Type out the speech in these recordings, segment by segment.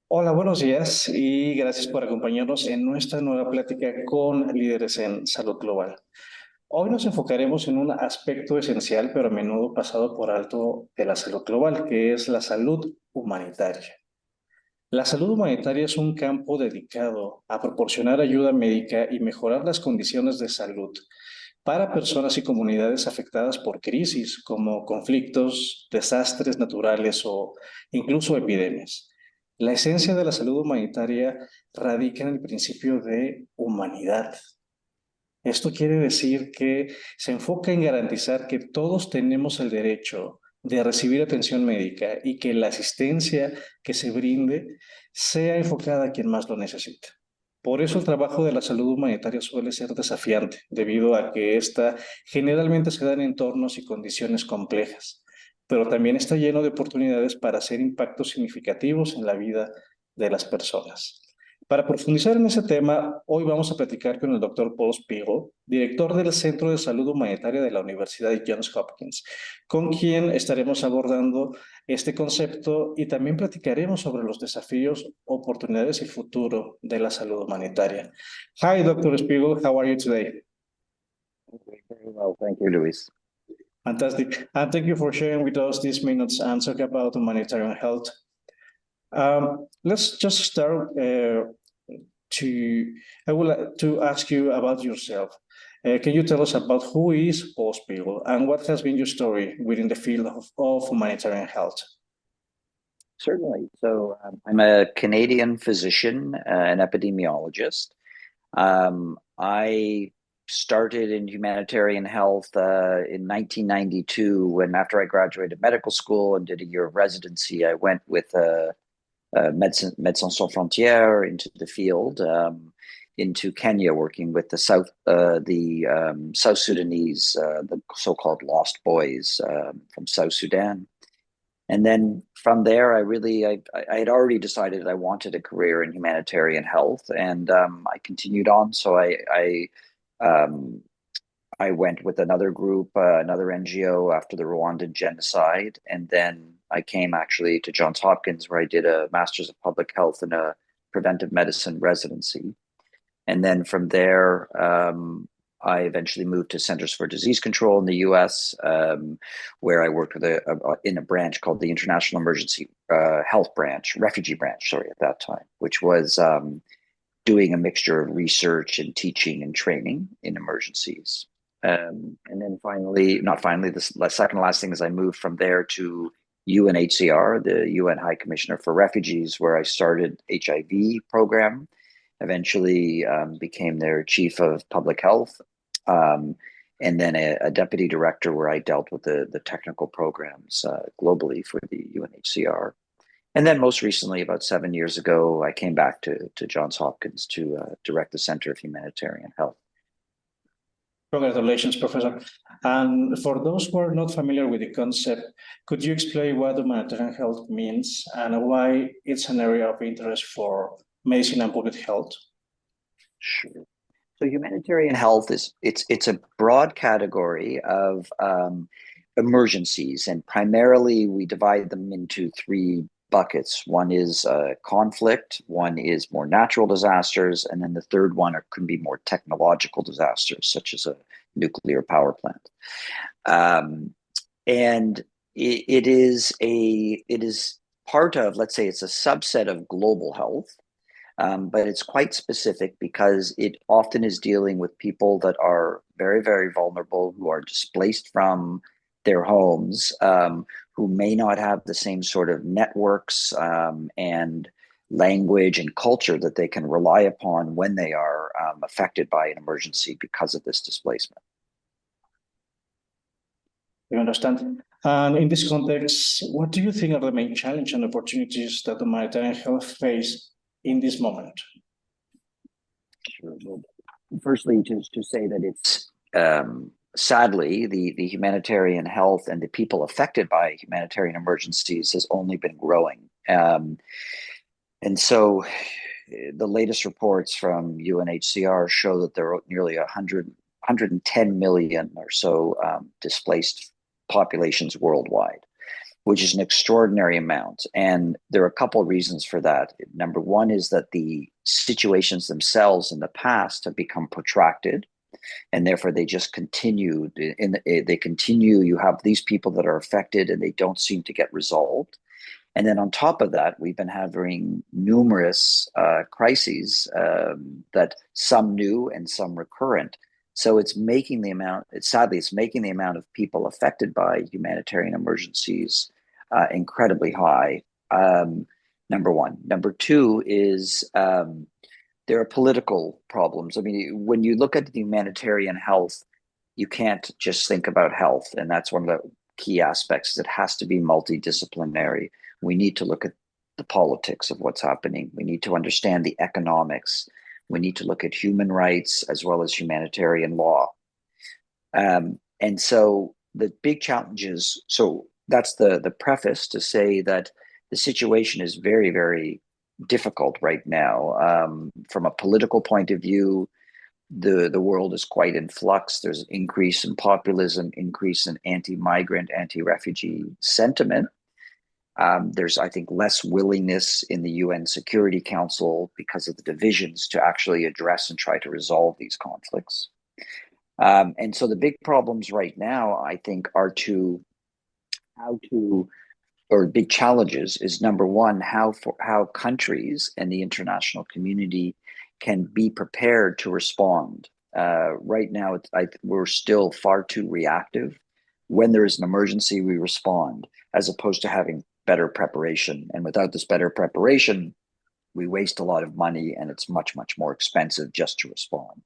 Hola, buenos días y gracias por acompañarnos en nuestra nueva plática con líderes en salud global. Hoy nos enfocaremos en un aspecto esencial, pero a menudo pasado por alto de la salud global, que es la salud humanitaria. La salud humanitaria es un campo dedicado a proporcionar ayuda médica y mejorar las condiciones de salud para personas y comunidades afectadas por crisis como conflictos, desastres naturales o incluso epidemias. La esencia de la salud humanitaria radica en el principio de humanidad. Esto quiere decir que se enfoca en garantizar que todos tenemos el derecho de recibir atención médica y que la asistencia que se brinde sea enfocada a quien más lo necesita. Por eso el trabajo de la salud humanitaria suele ser desafiante, debido a que ésta generalmente se da en entornos y condiciones complejas, pero también está lleno de oportunidades para hacer impactos significativos en la vida de las personas. Para profundizar en ese tema, hoy vamos a platicar con el doctor Paul Spiegel, director del Centro de Salud Humanitaria de la Universidad de Johns Hopkins, con quien estaremos abordando este concepto y también platicaremos sobre los desafíos, oportunidades y futuro de la salud humanitaria. Hi, Dr. Spiegel, how are you today? Very well, thank you, Luis. Fantastic. And thank you for sharing with us these minutes and talk about humanitarian health. Let's just start I would like to ask you about yourself. Can you tell us about who is Paul Spiegel and what has been your story within the field of humanitarian health? Certainly. So I'm a Canadian physician, an epidemiologist. I started in humanitarian health in 1992 when, after I graduated medical school and did a year of residency, I went with Médecins Sans Frontières into the field, into Kenya, working with the South Sudanese, the so-called lost boys from South Sudan. And then from there, I had already decided I wanted a career in humanitarian health, and I continued on. So I went with another group, another NGO after the Rwandan genocide, and then I came actually to Johns Hopkins, where I did a Master's of Public Health and a preventive medicine residency. And then from there, I eventually moved to Centers for Disease Control in the U.S., where I worked with in a branch called the International Emergency Health Branch, Refugee Branch, sorry, at that time, which was doing a mixture of research and teaching and training in emergencies. And then the second last thing is I moved from there to UNHCR, the UN High Commissioner for Refugees, where I started HIV program, eventually became their chief of public health, and then a deputy director where I dealt with the technical programs globally for the UNHCR. And then most recently, about 7 years ago, I came back to Johns Hopkins to direct the Center of Humanitarian Health. Congratulations, Professor. And for those who are not familiar with the concept, could you explain what humanitarian health means and why it's an area of interest for medicine and public health? Sure. So humanitarian health it's a broad category of emergencies, and primarily we divide them into three buckets. One is conflict, one is more natural disasters, and then the third one can be more technological disasters, such as a nuclear power plant. And it is part of, let's say, it's a subset of global health, but it's quite specific because it often is dealing with people that are very, very vulnerable, who are displaced from their homes, who may not have the same sort of networks and language and culture that they can rely upon when they are affected by an emergency because of this displacement. You understand? And in this context, what do you think are the main challenges and opportunities that humanitarian health face in this moment? Sure. Well, firstly, to say that it's sadly, the humanitarian health and the people affected by humanitarian emergencies has only been growing. And so the latest reports from UNHCR show that there are nearly 110 million or so displaced populations worldwide, which is an extraordinary amount. And there are a couple of reasons for that. Number one is that the situations themselves in the past have become protracted, and therefore they just continue. They continue. You have these people that are affected, and they don't seem to get resolved. And then on top of that, we've been having numerous crises that some new and some recurrent. So it's making the amount, sadly, it's making the amount of people affected by humanitarian emergencies incredibly high. Number one. Number two is there are political problems. I mean, when you look at the humanitarian health, you can't just think about health. And that's one of the key aspects. It has to be multidisciplinary. We need to look at the politics of what's happening. We need to understand the economics. We need to look at human rights as well as humanitarian law. And so the big challenges, so that's the preface to say that the situation is very, very difficult right now. From a political point of view, the world is quite in flux. There's an increase in populism, increase in anti-migrant, anti-refugee sentiment. There's, I think, less willingness in the UN Security Council because of the divisions to actually address and try to resolve these conflicts. And so the big problems right now, I think, are or big challenges is number one, how countries and the international community can be prepared to respond. Right now, we're still far too reactive. When there is an emergency, we respond, as opposed to having better preparation. And without this better preparation, we waste a lot of money, and it's much, much more expensive just to respond.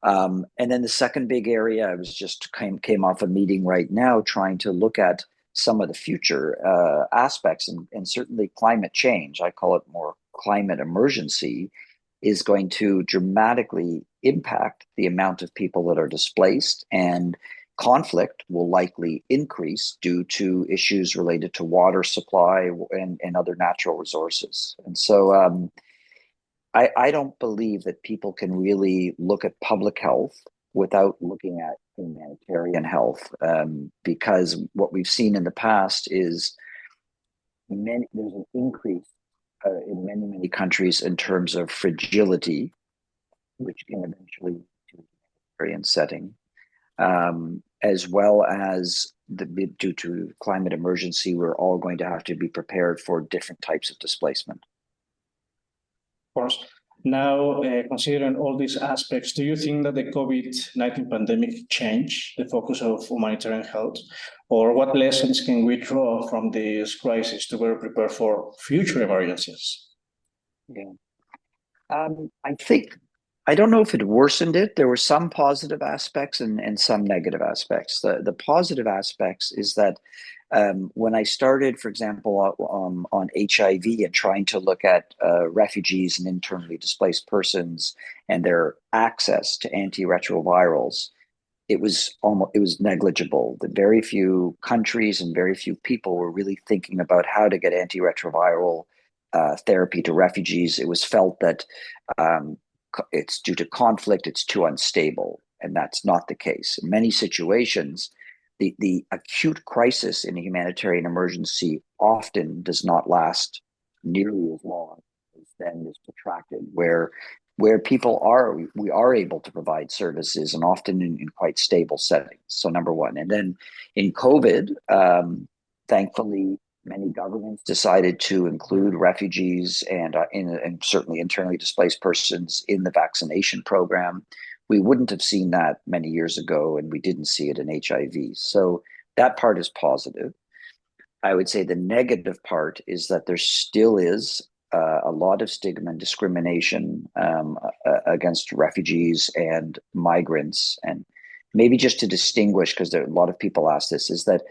And then the second big area, I was just came off a meeting right now trying to look at some of the future aspects, and certainly climate change, I call it more climate emergency, is going to dramatically impact the amount of people that are displaced, and conflict will likely increase due to issues related to water supply and other natural resources. And so I don't believe that people can really look at public health without looking at humanitarian health, because what we've seen in the past is there's an increase in many, many countries in terms of fragility, which can eventually lead to a humanitarian setting, as well as due to climate emergency, we're all going to have to be prepared for different types of displacement. Of course. Now, considering all these aspects, do you think that the COVID-19 pandemic changed the focus of humanitarian health? Or what lessons can we draw from this crisis to better prepare for future emergencies? Yeah. I don't know if it worsened it. There were some positive aspects and some negative aspects. The positive aspects is that when I started, for example, on HIV and trying to look at refugees and internally displaced persons and their access to antiretrovirals, it was negligible. That very few countries and very few people were really thinking about how to get antiretroviral therapy to refugees. It was felt that it's due to conflict, it's too unstable, and that's not the case. In many situations, the acute crisis in a humanitarian emergency often does not last nearly as long as then is protracted, where people we are able to provide services, and often in quite stable settings. So number one. And then in COVID, thankfully, many governments decided to include refugees and certainly internally displaced persons in the vaccination program. We wouldn't have seen that many years ago, and we didn't see it in HIV. So that part is positive. I would say the negative part is that there still is a lot of stigma and discrimination against refugees and migrants. And maybe just to distinguish, because there are a lot of people ask this, is that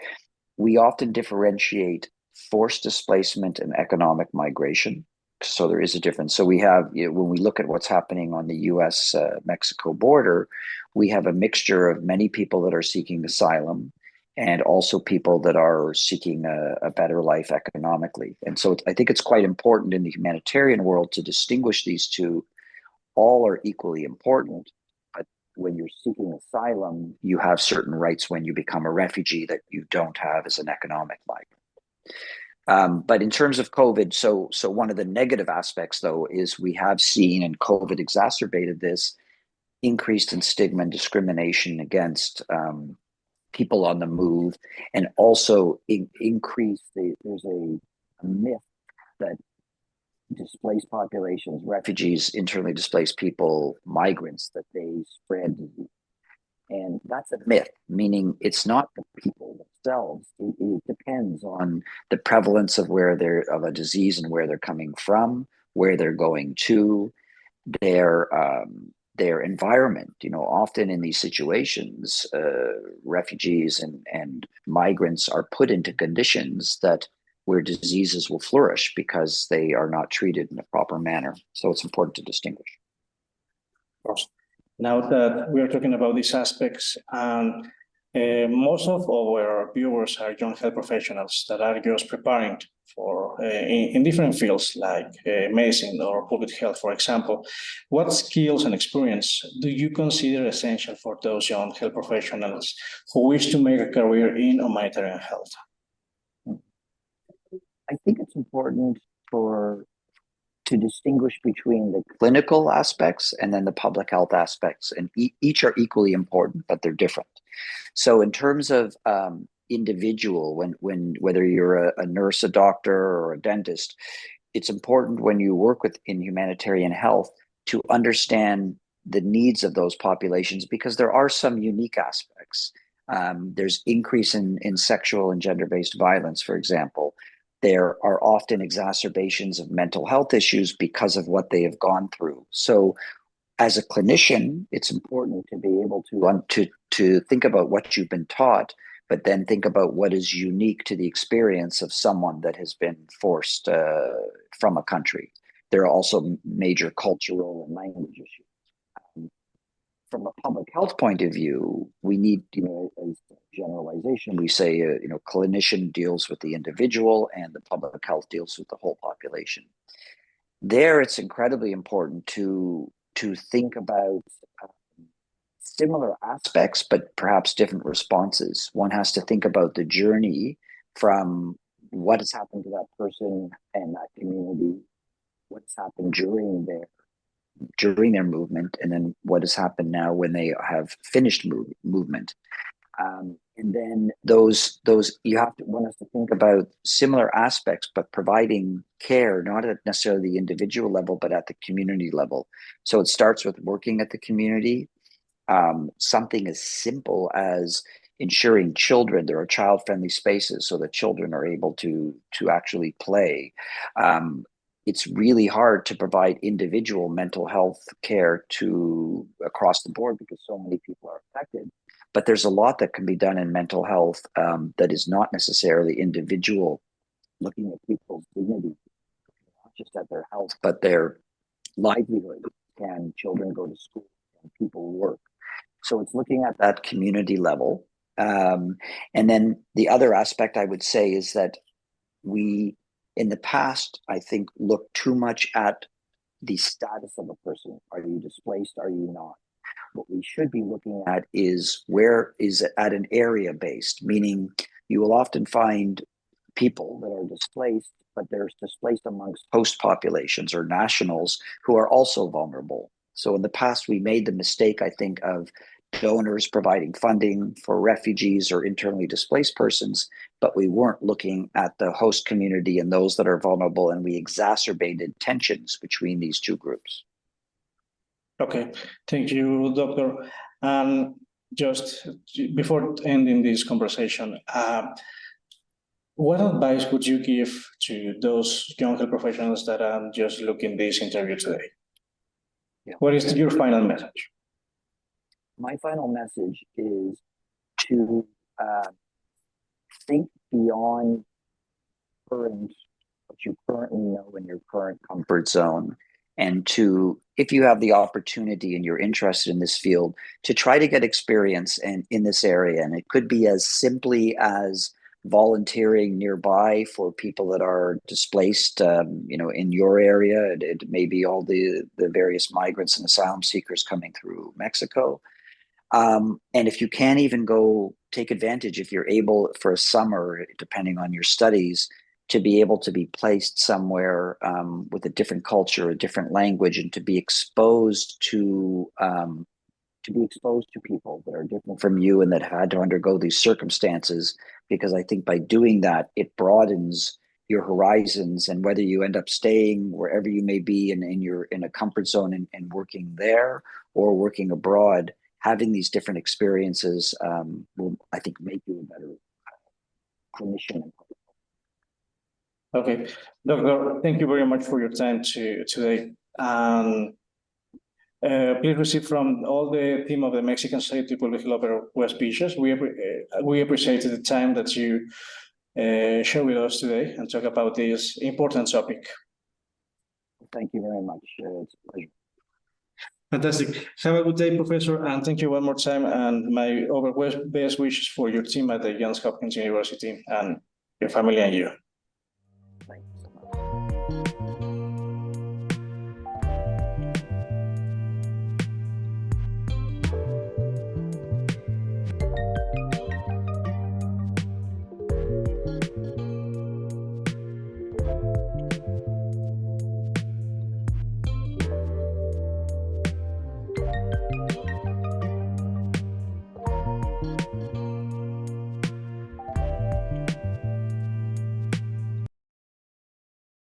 we often differentiate forced displacement and economic migration. So there is a difference. So we have, when we look at what's happening on the US-Mexico border, we have a mixture of many people that are seeking asylum and also people that are seeking a better life economically. And so I think it's quite important in the humanitarian world to distinguish these two. All are equally important, but when you're seeking asylum, you have certain rights when you become a refugee that you don't have as an economic migrant. But in terms of COVID, so one of the negative aspects, though, is we have seen, and COVID exacerbated this, increased in stigma and discrimination against people on the move, and also there's a myth that displaced populations, refugees, internally displaced people, migrants, that they spread disease. And that's a myth, meaning it's not the people themselves. It depends on the prevalence of of a disease and where they're coming from, where they're going to, their environment. Often in these situations, refugees and migrants are put into conditions where diseases will flourish because they are not treated in a proper manner. So it's important to distinguish. Of course. Now that we are talking about these aspects, most of our viewers are young health professionals that are just preparing for in different fields like medicine or public health, for example. What skills and experience do you consider essential for those young health professionals who wish to make a career in humanitarian health? I think it's important to distinguish between the clinical aspects and then the public health aspects, and each are equally important, but they're different. So in terms of individual, whether you're a nurse, a doctor, or a dentist, it's important when you work in humanitarian health to understand the needs of those populations, because there are some unique aspects. There's increase in sexual and gender-based violence, for example. There are often exacerbations of mental health issues because of what they have gone through. So as a clinician, it's important to be able to think about what you've been taught, but then think about what is unique to the experience of someone that has been forced from a country. There are also major cultural and language issues. From a public health point of view, we need, as generalization, we say, clinician deals with the individual and the public health deals with the whole population. There, it's incredibly important to think about similar aspects, but perhaps different responses. One has to think about the journey from what has happened to that person and that community, what's happened during their movement, and then what has happened now when they have finished movement. And then one has to think about similar aspects, but providing care, not at necessarily the individual level, but at the community level. So it starts with working at the community. Something as simple as ensuring there are child-friendly spaces so that children are able to actually play. It's really hard to provide individual mental health care across the board because so many people are affected. But there's a lot that can be done in mental health that is not necessarily individual, looking at people's dignity, not just at their health, but their livelihood. Can children go to school? Can people work? So it's looking at that community level. And then the other aspect I would say is that we, in the past, I think, look too much at the status of a person. Are you displaced? Are you not? What we should be looking at is where is it at an area based, meaning you will often find people that are displaced, but they're displaced amongst host populations or nationals who are also vulnerable. So in the past, we made the mistake, I think, of donors providing funding for refugees or internally displaced persons, but we weren't looking at the host community and those that are vulnerable, and we exacerbated tensions between these two groups. Okay, thank you, Doctor. Just before ending this conversation, what advice would you give to those young health professionals that are just looking this interview today? Yeah. What is your final message? My final message is to think beyond what you currently know in your current comfort zone, and if you have the opportunity and you're interested in this field, to try to get experience in this area. And it could be as simply as volunteering nearby for people that are displaced, in your area. It may be all the various migrants and asylum seekers coming through Mexico. And if you can't even go take advantage, if you're able for a summer, depending on your studies, to be able to be placed somewhere with a different culture, a different language, and to be exposed to people that are different from you and that had to undergo these circumstances, because I think by doing that, it broadens your horizons, and whether you end up staying wherever you may be in your in a comfort zone and working there or working abroad, having these different experiences will, I think, make you a better clinician. Okay, Doctor, thank you very much for your time today. Please receive from all the team of the Mexican Society of Public Health of West Beaches. We appreciate the time that you share with us today and talk about this important topic. Thank you very much. It's a pleasure. Fantastic. Have a good day, Professor, and thank you one more time. And my best wishes for your team at the Johns Hopkins University and your family and you.